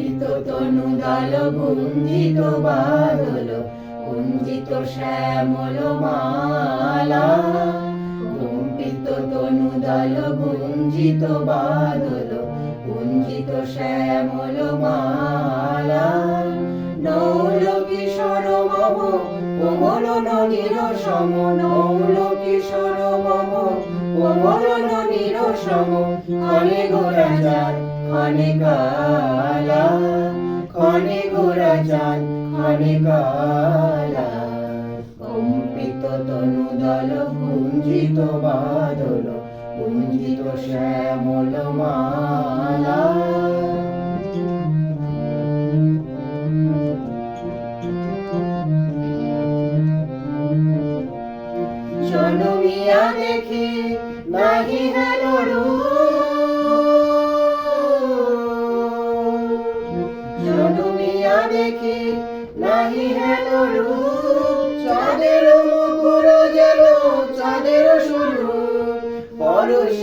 কম্পিত তনু দল গুঞ্জিত বাদল কুঞ্জিত শ্যামল মালা কম্পিত তনু দল গুঞ্জিত বাদল কুঞ্জিত শ্যামল মালা নৌল কিশোর মম কোমল ননীর সম নৌল কিশোর মম কোমল ননীর সম ক্ষণে গোরা চাঁদ ক্ষণে কালা ক্ষণে গোরা চাঁদ ক্ষণে কালা কম্পিত তনু দল গুঞ্জিত বাদল কুঞ্জিত শ্যামল মালা জনমিয়া দেখি নাহি হেন জনমিয়া দেখি নাহি হেন চাঁদের মুকুর যেন চাঁদের শুরু পরশ